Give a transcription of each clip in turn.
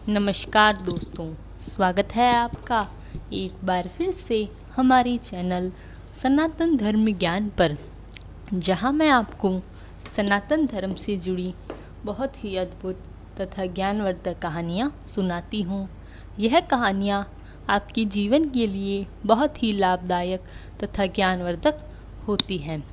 नमस्कार दोस्तों, स्वागत है आपका एक बार फिर से हमारे चैनल सनातन धर्म ज्ञान पर, जहां मैं आपको सनातन धर्म से जुड़ी बहुत ही अद्भुत तथा ज्ञानवर्धक कहानियां सुनाती हूं। यह कहानियां आपके जीवन के लिए बहुत ही लाभदायक तथा ज्ञानवर्धक होती हैं।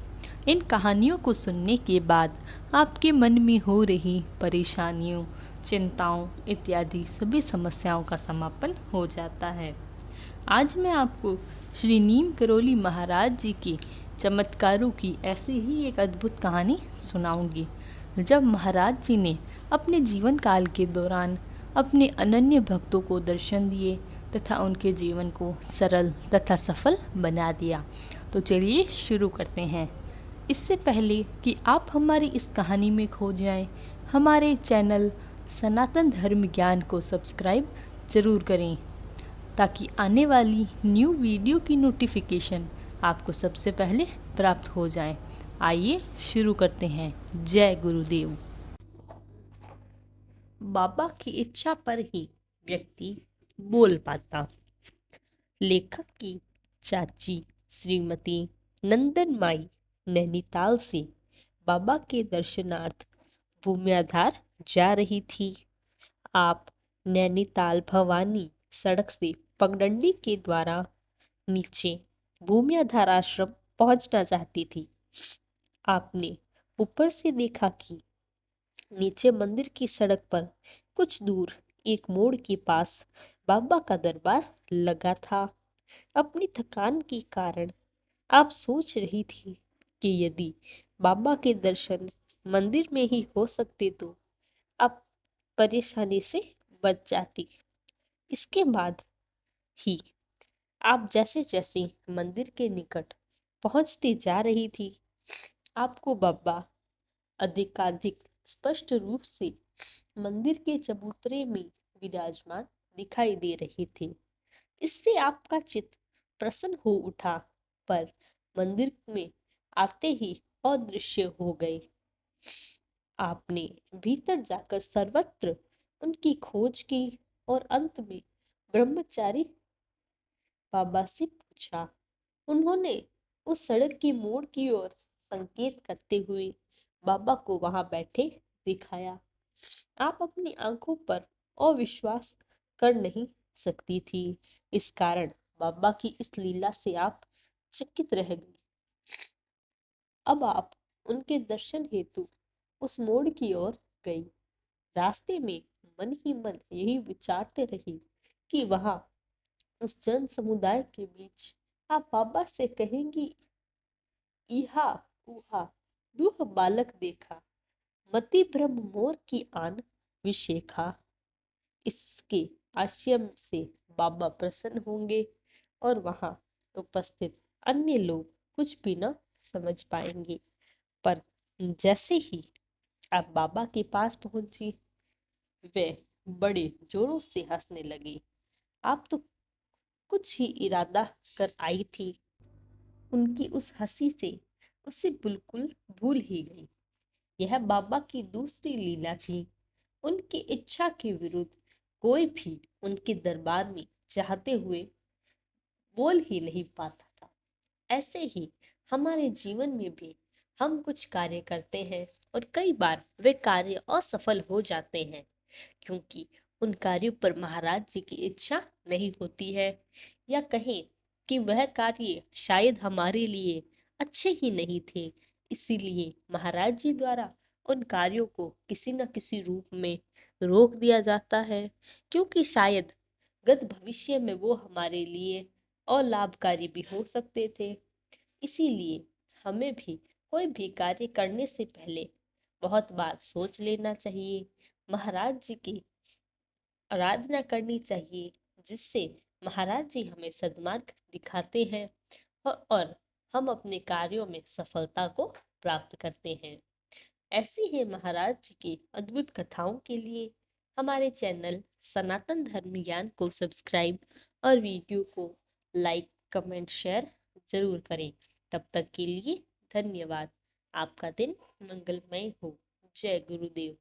इन कहानियों को सुनने के बाद आपके मन में हो रही परेशानियों, चिंताओं इत्यादि सभी समस्याओं का समापन हो जाता है। आज मैं आपको श्री नीम करोली महाराज जी के चमत्कारों की ऐसी ही एक अद्भुत कहानी सुनाऊंगी, जब महाराज जी ने अपने जीवन काल के दौरान अपने अनन्य भक्तों को दर्शन दिए तथा उनके जीवन को सरल तथा सफल बना दिया। तो चलिए शुरू करते हैं। इससे पहले कि आप हमारी इस कहानी में खो जाएं, हमारे चैनल सनातन धर्म ज्ञान को सब्सक्राइब ज़रूर करें, ताकि आने वाली न्यू वीडियो की नोटिफिकेशन आपको सबसे पहले प्राप्त हो जाए। आइए शुरू करते हैं। जय गुरुदेव। बाबा की इच्छा पर ही व्यक्ति बोल पाता। लेखक की चाची श्रीमती नंदन माई नैनीताल से बाबा के दर्शनार्थ भूम्याधार जा रही थी। आप नैनीताल भवानी सड़क से पगडंडी के द्वारा नीचे भूम्याधार आश्रम पहुंचना चाहती थी। आपने ऊपर से देखा कि नीचे मंदिर की सड़क पर कुछ दूर एक मोड़ के पास बाबा का दरबार लगा था। अपनी थकान के कारण आप सोच रही थी कि यदि बाबा के दर्शन मंदिर में ही हो सकते तो आप परेशानी से बच जाती। इसके बाद ही आप जैसे जैसे मंदिर के निकट पहुंचती जा रही थी, आपको बाबा अधिकाधिक स्पष्ट रूप से मंदिर के चबूतरे में विराजमान दिखाई दे रहे थे। इससे आपका चित्त प्रसन्न हो उठा, पर मंदिर में आते ही अदृश्य हो गए। आपने भीतर जाकर सर्वत्र उनकी खोज की और अंत में ब्रह्मचारी बाबा से पूछा। उन्होंने उस सड़क की मोड़ की ओर संकेत करते हुए बाबा को वहां बैठे दिखाया। आप अपनी आंखों पर अविश्वास कर नहीं सकती थी। इस कारण बाबा की इस लीला से आप चकित रह गई। अब आप उनके दर्शन हेतु उस मोड़ की ओर गई। रास्ते में मन ही मन यही विचारते रही कि वहां उस जन समुदाय के बीच आप बाबा से कहेंगी, इहा उहा दुह बालक देखा, मति भ्रम मोर की आन विशेखा। इसके आश्चर्य से बाबा प्रसन्न होंगे और वहां उपस्थित अन्य लोग कुछ भी न समझ पाएंगे। पर जैसे ही आप बाबा के पास पहुंची, वे बड़े जोरों से हंसने लगे। आप तो कुछ ही इरादा कर आई थी। उनकी उस हंसी से उसे बिल्कुल भूल ही गई। यह बाबा की दूसरी लीला थी। उनकी इच्छा के विरुद्ध कोई भी उनके दरबार में चाहते हुए बोल ही नहीं पाता था। ऐसे ही हमारे जीवन में भी हम कुछ कार्य करते हैं और कई बार वे कार्य असफल हो जाते हैं, क्योंकि उन कार्यों पर महाराज जी की इच्छा नहीं होती है, या कहें कि वह कार्य शायद हमारे लिए अच्छे ही नहीं थे। इसीलिए महाराज जी द्वारा उन कार्यों को किसी न किसी रूप में रोक दिया जाता है, क्योंकि शायद गत भविष्य में वो हमारे लिए और लाभकारी भी हो सकते थे। इसीलिए हमें भी कोई भी कार्य करने से पहले बहुत बार सोच लेना चाहिए, महाराज जी की आराधना करनी चाहिए, जिससे महाराज जी हमें सद्मार्ग दिखाते हैं और हम अपने कार्यों में सफलता को प्राप्त करते हैं। ऐसी ही महाराज जी की अद्भुत कथाओं के लिए हमारे चैनल सनातन धर्म ज्ञान को सब्सक्राइब और वीडियो को लाइक कमेंट शेयर जरूर करें। तब तक के लिए धन्यवाद। आपका दिन मंगलमय हो। जय गुरुदेव।